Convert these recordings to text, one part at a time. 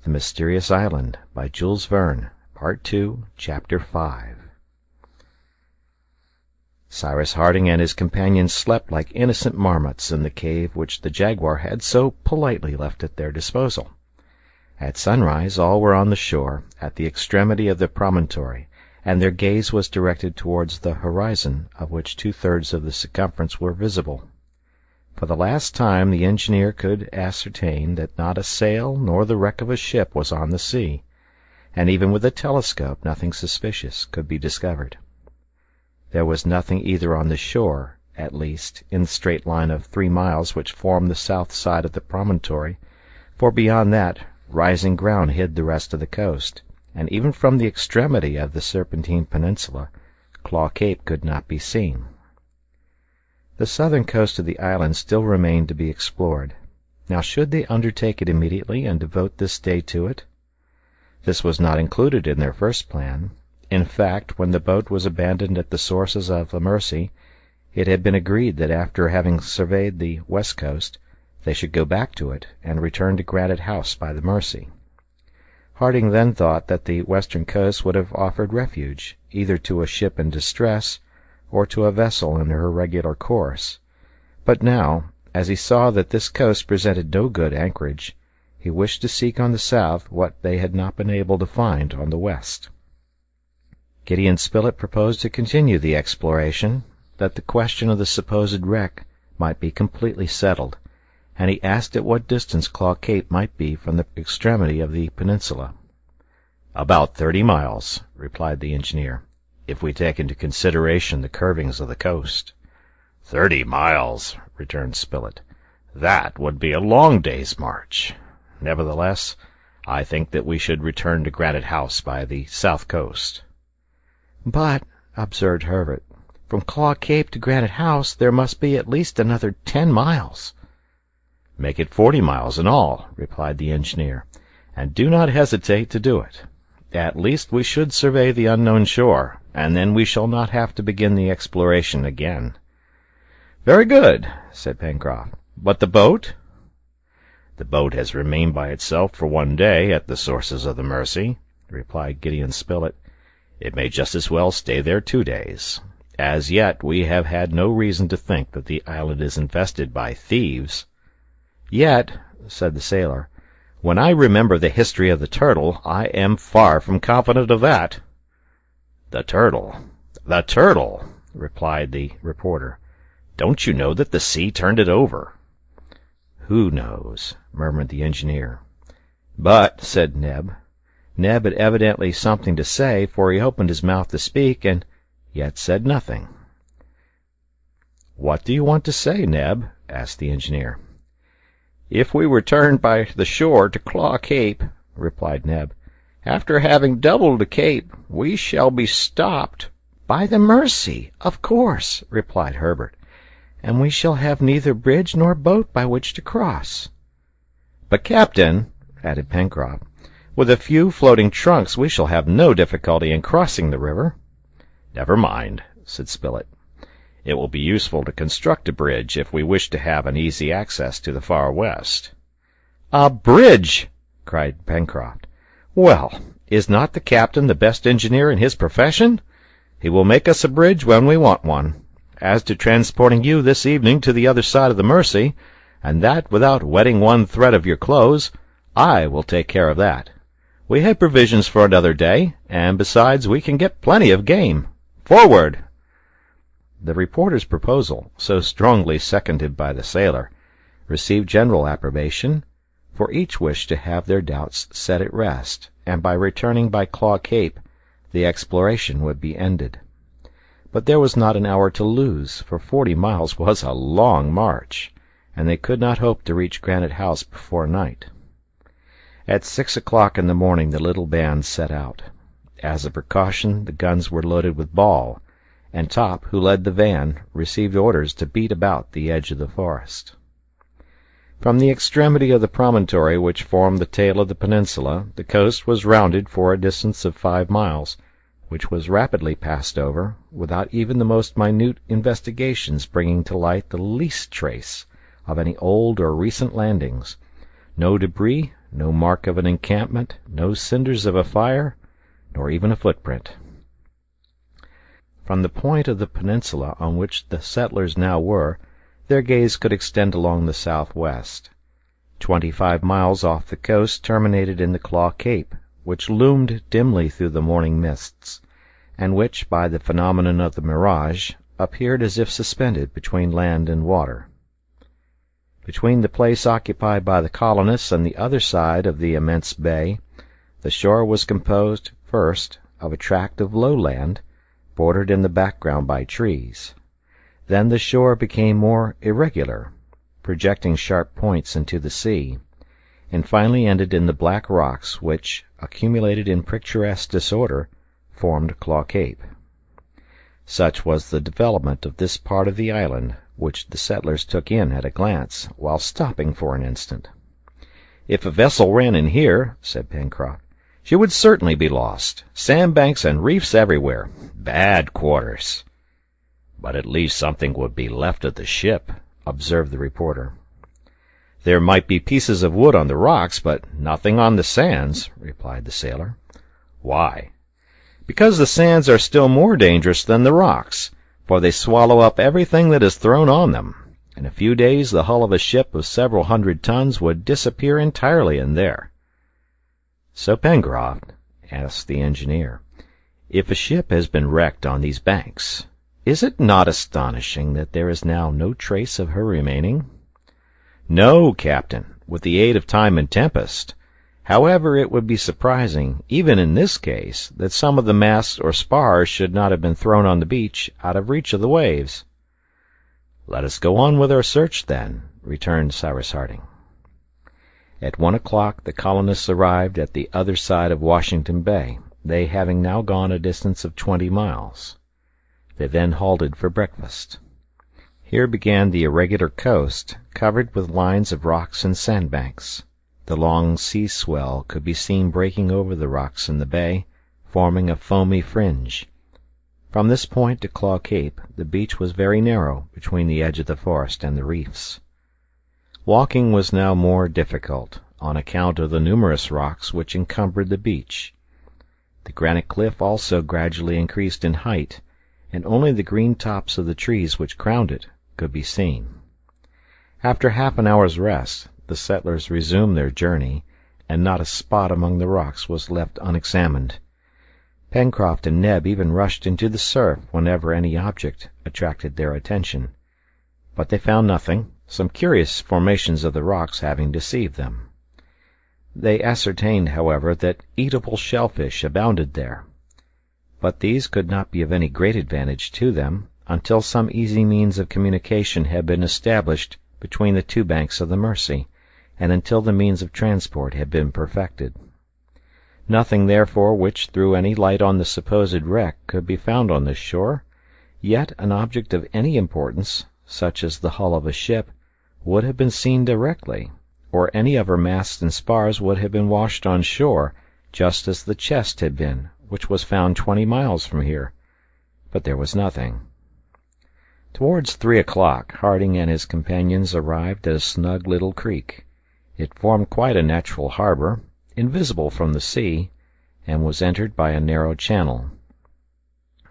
The Mysterious Island by Jules Verne, Part 2, Chapter 5. Cyrus Harding and his companions slept like innocent marmots in the cave which the jaguar had so politely left at their disposal. At sunrise all were on the shore, at the extremity of the promontory, and their gaze was directed towards the horizon, of which 2/3 of the circumference were visible. For the last time the engineer could ascertain that not a sail nor the wreck of a ship was on the sea, and even with a telescope nothing suspicious could be discovered. There was nothing either on the shore, at least, in the straight line of 3 miles which formed the south side of the promontory, for beyond that rising ground hid the rest of the coast, and even from the extremity of the Serpentine Peninsula, Claw Cape could not be seen. The southern coast of the island still remained to be explored. Now should they undertake it immediately and devote this day to it? This was not included in their first plan. In fact, when the boat was abandoned at the sources of the Mersey, it had been agreed that after having surveyed the west coast, they should go back to it and return to Granite House by the Mersey. Harding then thought that the western coast would have offered refuge, either to a ship in distress or to a vessel in her regular course. But now, as he saw that this coast presented no good anchorage, he wished to seek on the south what they had not been able to find on the west. Gideon Spilett proposed to continue the exploration, that the question of the supposed wreck might be completely settled, and he asked at what distance Claw Cape might be from the extremity of the peninsula. "About 30 miles," replied the engineer, "if we take into consideration the curvings of the coast." 30 miles, returned Spilett. "That would be a long day's march. Nevertheless, I think that we should return to Granite House by the south coast." "But," observed Herbert, "from Claw Cape to Granite House there must be at least another 10 miles. "Make it 40 miles in all," replied the engineer, "and do not hesitate to do it. At least we should survey the unknown shore, and then we shall not have to begin the exploration again." "Very good," said Pencroft. "But the boat?" "The boat has remained by itself for 1 day at the sources of the Mersey," replied Gideon Spilett. "It may just as well stay there 2 days. As yet we have had no reason to think that the island is infested by thieves." "Yet," said the sailor, "when I remember the history of the turtle, I am far from confident of that." "The turtle! The turtle!" replied the reporter. "Don't you know that the sea turned it over?" "Who knows?" murmured the engineer. "But," said Neb. Neb had evidently something to say, for he opened his mouth to speak, and yet said nothing. "What do you want to say, Neb?" asked the engineer. "If we return by the shore to Claw Cape," replied Neb, "after having doubled the cape, we shall be stopped." "By the Mersey, of course," replied Herbert, "and we shall have neither bridge nor boat by which to cross." "But, Captain," added Pencroft, "with a few floating trunks we shall have no difficulty in crossing the river." "Never mind," said Spilett. "It will be useful to construct a bridge if we wish to have an easy access to the far west." "A bridge!" cried Pencroft. "Well, is not the captain the best engineer in his profession? He will make us a bridge when we want one. As to transporting you this evening to the other side of the Mersey, and that without wetting one thread of your clothes, I will take care of that. We have provisions for another day, and besides we can get plenty of game. Forward!" The reporter's proposal, so strongly seconded by the sailor, received general approbation, for each wished to have their doubts set at rest, and by returning by Claw Cape the exploration would be ended. But there was not an hour to lose, for 40 miles was a long march, and they could not hope to reach Granite House before night. At 6 o'clock in the morning the little band set out. As a precaution the guns were loaded with ball, and Top, who led the van, received orders to beat about the edge of the forest. From the extremity of the promontory which formed the tail of the peninsula, the coast was rounded for a distance of 5 miles, which was rapidly passed over, without even the most minute investigations bringing to light the least trace of any old or recent landings. No debris, no mark of an encampment, no cinders of a fire, nor even a footprint. From the point of the peninsula on which the settlers now were, their gaze could extend along the southwest. 25 miles off the coast terminated in the Claw Cape, which loomed dimly through the morning mists, and which, by the phenomenon of the mirage, appeared as if suspended between land and water. Between the place occupied by the colonists and the other side of the immense bay, the shore was composed, first, of a tract of low land, bordered in the background by trees. Then the shore became more irregular, projecting sharp points into the sea, and finally ended in the black rocks which, accumulated in picturesque disorder, formed Claw Cape. Such was the development of this part of the island, which the settlers took in at a glance, while stopping for an instant. "If a vessel ran in here," said Pencroft, "she would certainly be lost. Sandbanks and reefs everywhere. Bad quarters." "But at least something would be left of the ship," observed the reporter. "There might be pieces of wood on the rocks, but nothing on the sands," replied the sailor. "Why?" "Because the sands are still more dangerous than the rocks, for they swallow up everything that is thrown on them. In a few days the hull of a ship of several hundred tons would disappear entirely in there." "So, Pencroft," asked the engineer, "if a ship has been wrecked on these banks, is it not astonishing that there is now no trace of her remaining?" "No, captain, with the aid of time and tempest. However, it would be surprising, even in this case, that some of the masts or spars should not have been thrown on the beach, out of reach of the waves." "Let us go on with our search, then," returned Cyrus Harding. At 1 o'clock the colonists arrived at the other side of Washington Bay, they having now gone a distance of 20 miles. They then halted for breakfast. Here began the irregular coast, covered with lines of rocks and sandbanks. The long sea swell could be seen breaking over the rocks in the bay, forming a foamy fringe. From this point to Claw Cape the beach was very narrow between the edge of the forest and the reefs. Walking was now more difficult, on account of the numerous rocks which encumbered the beach. The granite cliff also gradually increased in height, and only the green tops of the trees which crowned it could be seen. After half an hour's rest, the settlers resumed their journey, and not a spot among the rocks was left unexamined. Pencroft and Neb even rushed into the surf whenever any object attracted their attention, but they found nothing, some curious formations of the rocks having deceived them. They ascertained, however, that eatable shellfish abounded there, but these could not be of any great advantage to them until some easy means of communication had been established between the two banks of the Mercy, and until the means of transport had been perfected. Nothing, therefore, which threw any light on the supposed wreck could be found on this shore, yet an object of any importance, such as the hull of a ship, would have been seen directly, or any of her masts and spars would have been washed on shore, just as the chest had been, which was found 20 miles from here. But there was nothing. Towards 3 o'clock Harding and his companions arrived at a snug little creek. It formed quite a natural harbor, invisible from the sea, and was entered by a narrow channel.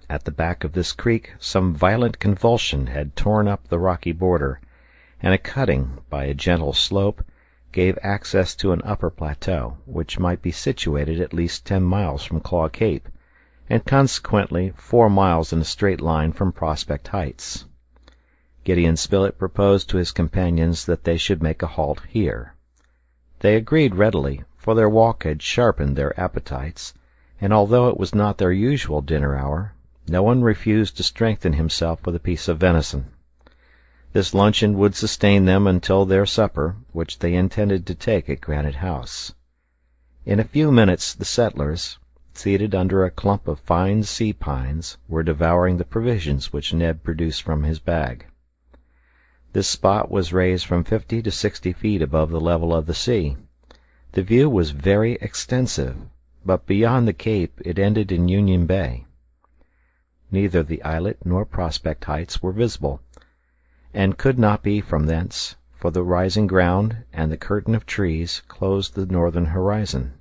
At the back of this creek some violent convulsion had torn up the rocky border, and a cutting, by a gentle slope, gave access to an upper plateau, which might be situated at least 10 miles from Claw Cape, and consequently 4 miles in a straight line from Prospect Heights. Gideon Spilett proposed to his companions that they should make a halt here. They agreed readily, for their walk had sharpened their appetites, and although it was not their usual dinner hour, no one refused to strengthen himself with a piece of venison. This luncheon would sustain them until their supper, which they intended to take at Granite House. In a few minutes the settlers, seated under a clump of fine sea pines, were devouring the provisions which Neb produced from his bag. This spot was raised from 50 to 60 feet above the level of the sea. The view was very extensive, but beyond the cape it ended in Union Bay. Neither the islet nor Prospect Heights were visible, and could not be from thence, for the rising ground and the curtain of trees closed the northern horizon.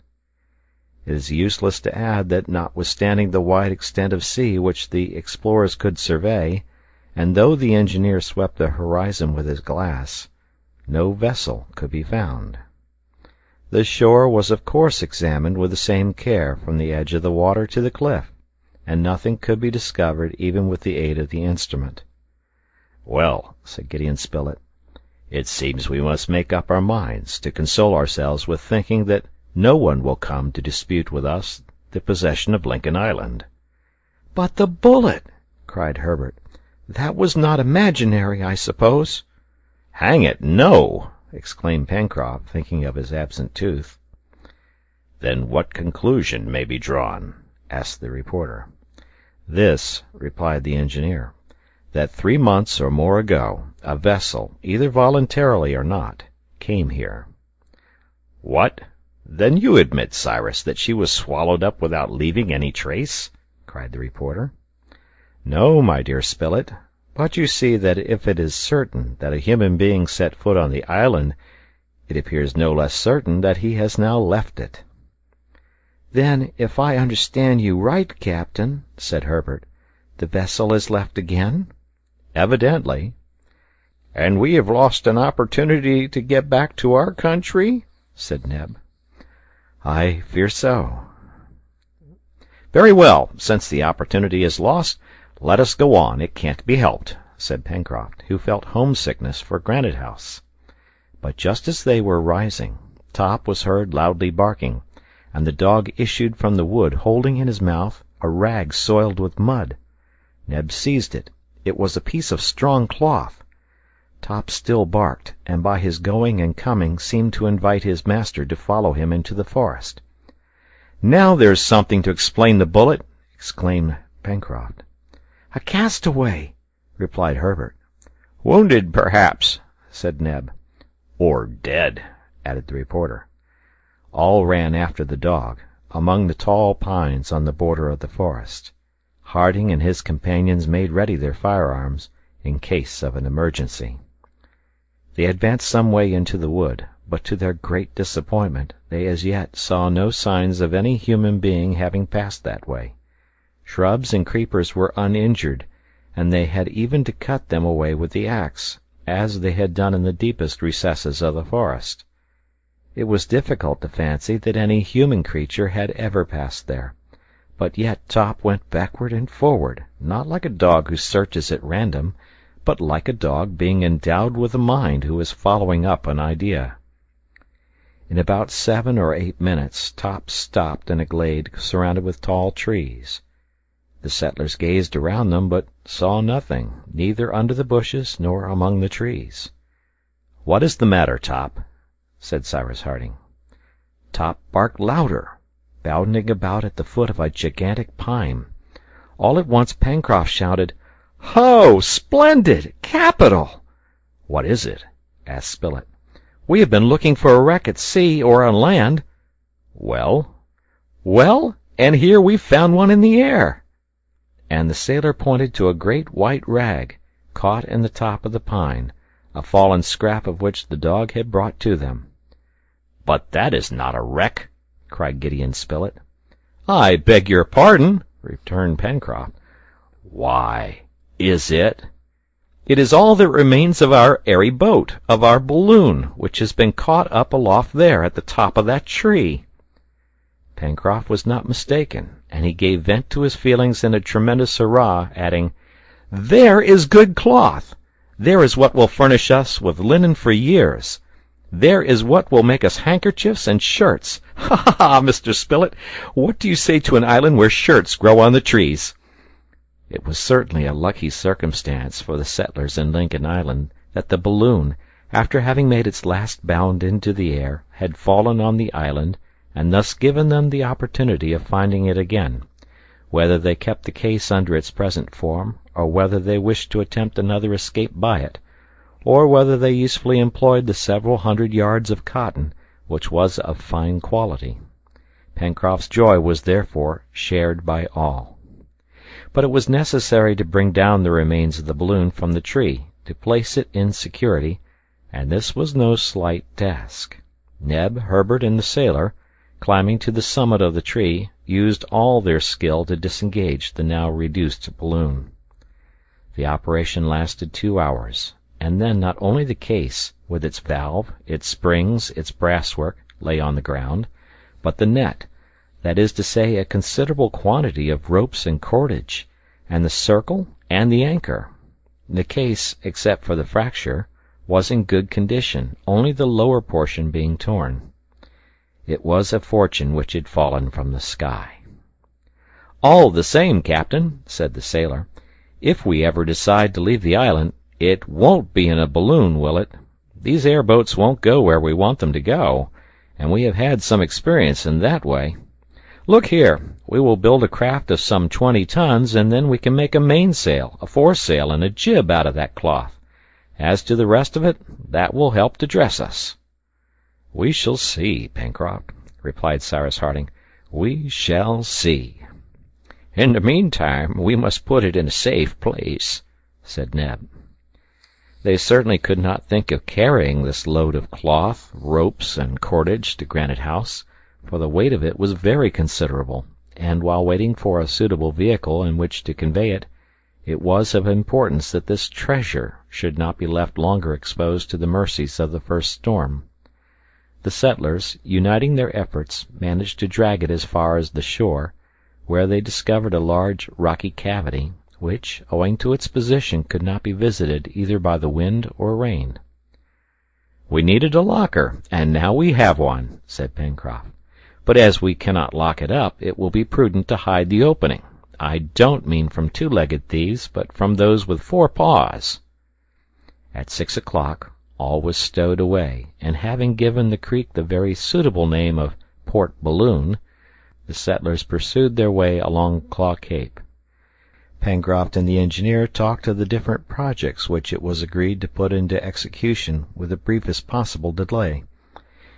It is useless to add that notwithstanding the wide extent of sea which the explorers could survey, and though the engineer swept the horizon with his glass, no vessel could be found. The shore was of course examined with the same care from the edge of the water to the cliff, and nothing could be discovered even with the aid of the instrument. "Well," said Gideon Spilett, "it seems we must make up our minds to console ourselves with thinking that no one will come to dispute with us the possession of Lincoln Island." "But the bullet!" cried Herbert. "That was not imaginary, I suppose?" "Hang it, no!" exclaimed Pencroft, thinking of his absent tooth. "Then what conclusion may be drawn?" asked the reporter. "This," replied the engineer, "that 3 months or more ago a vessel, either voluntarily or not, came here." "What? Then you admit, Cyrus, that she was swallowed up without leaving any trace?" cried the reporter. "No, my dear Spilett, but you see that if it is certain that a human being set foot on the island, it appears no less certain that he has now left it." "Then, if I understand you right, Captain," said Herbert, "the vessel has left again?" "Evidently." "And we have lost an opportunity to get back to our country?" said Neb. "I fear so." "Very well, since the opportunity is lost, let us go on. It can't be helped," said Pencroft, who felt homesickness for Granite House. But just as they were rising, Top was heard loudly barking, and the dog issued from the wood holding in his mouth a rag soiled with mud. Neb seized it. It was a piece of strong cloth. Top still barked, and by his going and coming seemed to invite his master to follow him into the forest. "Now there's something to explain the bullet!" exclaimed Pencroft. "A castaway," replied Herbert. "Wounded, perhaps," said Neb. "Or dead," added the reporter. All ran after the dog, among the tall pines on the border of the forest. Harding and his companions made ready their firearms in case of an emergency. They advanced some way into the wood, but to their great disappointment they as yet saw no signs of any human being having passed that way. Shrubs and creepers were uninjured, and they had even to cut them away with the axe, as they had done in the deepest recesses of the forest. It was difficult to fancy that any human creature had ever passed there, but yet Top went backward and forward, not like a dog who searches at random, but like a dog being endowed with a mind who is following up an idea. In about 7 or 8 minutes Top stopped in a glade surrounded with tall trees. The settlers gazed around them, but saw nothing, neither under the bushes nor among the trees. "What is the matter, Top?" said Cyrus Harding. Top barked louder, bounding about at the foot of a gigantic pine. All at once Pencroft shouted, "Ho! Splendid! Capital!" "What is it?" asked Spilett. "We have been looking for a wreck at sea or on land." "Well?" "Well, and here we've found one in the air." And the sailor pointed to a great white rag, caught in the top of the pine, a fallen scrap of which the dog had brought to them. "But that is not a wreck!" cried Gideon Spilett. "I beg your pardon," returned Pencroft. "Why, is it?" "It is all that remains of our airy boat, of our balloon, which has been caught up aloft there at the top of that tree." Pencroft was not mistaken, and he gave vent to his feelings in a tremendous hurrah, adding, "There is good cloth! There is what will furnish us with linen for years! There is what will make us handkerchiefs and shirts! Ha, ha, ha, Mr. Spilett! What do you say to an island where shirts grow on the trees?" It was certainly a lucky circumstance for the settlers in Lincoln Island that the balloon, after having made its last bound into the air, had fallen on the island, and thus given them the opportunity of finding it again, whether they kept the case under its present form, or whether they wished to attempt another escape by it, or whether they usefully employed the several hundred yards of cotton, which was of fine quality. Pencroft's joy was therefore shared by all. But it was necessary to bring down the remains of the balloon from the tree, to place it in security, and this was no slight task. Neb, Herbert, and the sailor, climbing to the summit of the tree, used all their skill to disengage the now reduced balloon. The operation lasted 2 hours, and then not only the case, with its valve, its springs, its brasswork, lay on the ground, but the net, that is to say, a considerable quantity of ropes and cordage, and the circle and the anchor. The case, except for the fracture, was in good condition, only the lower portion being torn. It was a fortune which had fallen from the sky. "All the same, Captain," said the sailor, "if we ever decide to leave the island, it won't be in a balloon, will it? These air boats won't go where we want them to go, and we have had some experience in that way. Look here, we will build a craft of some 20 tons, and then we can make a mainsail, a foresail, and a jib out of that cloth. As to the rest of it, that will help to dress us." "We shall see, Pencroft," replied Cyrus Harding. "We shall see." "In the meantime, we must put it in a safe place," said Neb. They certainly could not think of carrying this load of cloth, ropes, and cordage to Granite House, for the weight of it was very considerable, and while waiting for a suitable vehicle in which to convey it, it was of importance that this treasure should not be left longer exposed to the mercies of the first storm. The settlers, uniting their efforts, managed to drag it as far as the shore, where they discovered a large rocky cavity, which, owing to its position, could not be visited either by the wind or rain. "We needed a locker, and now we have one," said Pencroft. "But as we cannot lock it up, it will be prudent to hide the opening. I don't mean from two-legged thieves, but from those with 4 paws." At 6 o'clock all was stowed away, and having given the creek the very suitable name of Port Balloon, the settlers pursued their way along Claw Cape. Pencroft and the engineer talked of the different projects which it was agreed to put into execution with the briefest possible delay.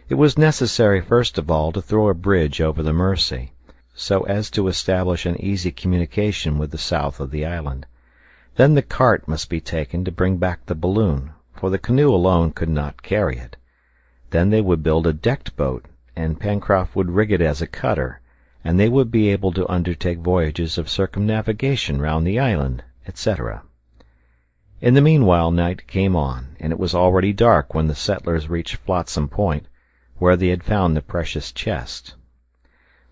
It was necessary first of all to throw a bridge over the Mersey, so as to establish an easy communication with the south of the island. Then the cart must be taken to bring back the balloon, for the canoe alone could not carry it. Then they would build a decked boat, and Pencroft would rig it as a cutter, and they would be able to undertake voyages of circumnavigation round the island, etc. In the meanwhile night came on, and it was already dark when the settlers reached Flotsam Point, where they had found the precious chest.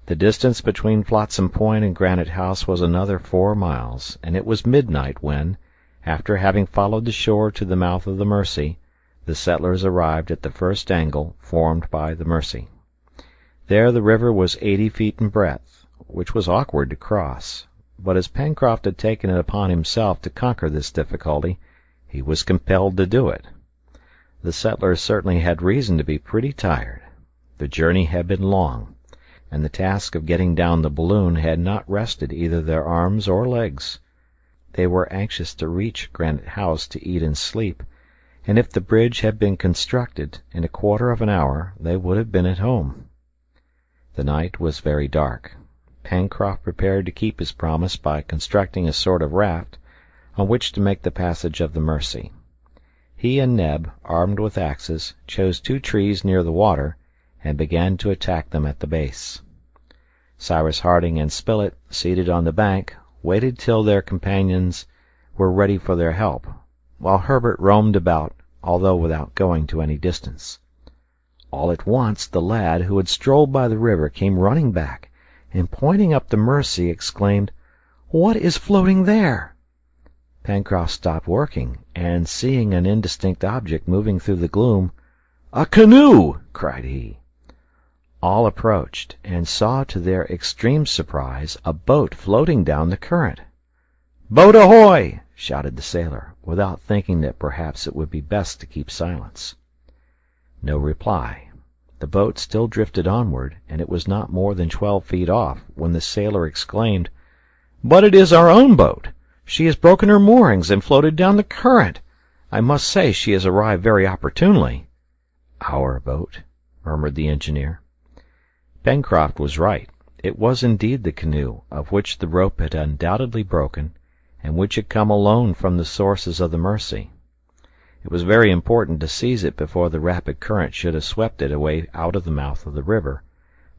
The distance between Flotsam Point and Granite House was another 4 miles, and it was midnight when, after having followed the shore to the mouth of the Mersey, the settlers arrived at the first angle formed by the Mersey. There the river was 80 feet in breadth, which was awkward to cross, but as Pencroft had taken it upon himself to conquer this difficulty, he was compelled to do it. The settlers certainly had reason to be pretty tired. The journey had been long, and the task of getting down the balloon had not rested either their arms or legs. They were anxious to reach Granite House to eat and sleep, and if the bridge had been constructed, in a quarter of an hour they would have been at home. The night was very dark. Pencroft prepared to keep his promise by constructing a sort of raft, on which to make the passage of the Mersey. He and Neb, armed with axes, chose 2 trees near the water, and began to attack them at the base. Cyrus Harding and Spilett, seated on the bank, waited till their companions were ready for their help, while Herbert roamed about, although without going to any distance. All at once the lad who had strolled by the river came running back, and pointing up the Mersey exclaimed, "What is floating there?" Pencroft stopped working, and seeing an indistinct object moving through the gloom, "A canoe!" cried he. All approached, and saw to their extreme surprise a boat floating down the current. "Boat ahoy!" shouted the sailor, without thinking that perhaps it would be best to keep silence. No reply. The boat still drifted onward, and it was not more than 12 feet off when the sailor exclaimed, "But it is our own boat! She has broken her moorings and floated down the current. I must say she has arrived very opportunely." "Our boat," murmured the engineer. Pencroft was right. It was indeed the canoe, of which the rope had undoubtedly broken, and which had come alone from the sources of the Mersey. It was very important to seize it before the rapid current should have swept it away out of the mouth of the river,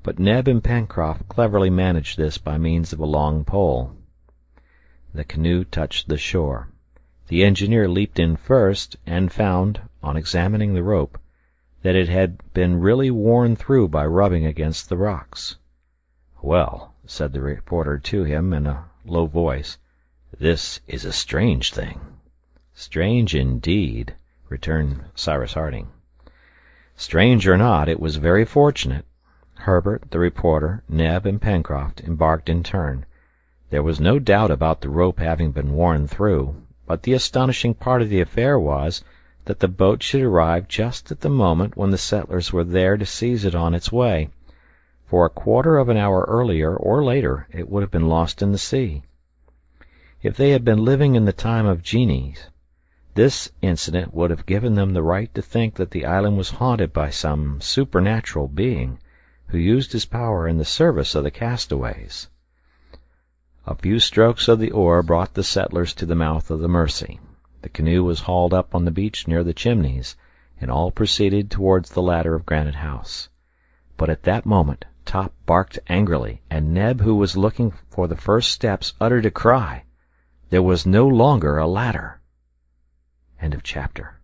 but Neb and Pencroft cleverly managed this by means of a long pole. The canoe touched the shore. The engineer leaped in first, and found, on examining the rope, that it had been really worn through by rubbing against the rocks. "Well," said the reporter to him in a low voice, "this is a strange thing." "Strange indeed," returned Cyrus Harding. "Strange or not, it was very fortunate." Herbert, the reporter, Neb, and Pencroft embarked in turn. There was no doubt about the rope having been worn through, but the astonishing part of the affair was that the boat should arrive just at the moment when the settlers were there to seize it on its way, for a quarter of an hour earlier or later it would have been lost in the sea. If they had been living in the time of genies, this incident would have given them the right to think that the island was haunted by some supernatural being, who used his power in the service of the castaways. A few strokes of the oar brought the settlers to the mouth of the Mercy. The canoe was hauled up on the beach near the Chimneys, and all proceeded towards the ladder of Granite House. But at that moment Top barked angrily, and Neb, who was looking for the first steps, uttered a cry. There was no longer a ladder. End of chapter.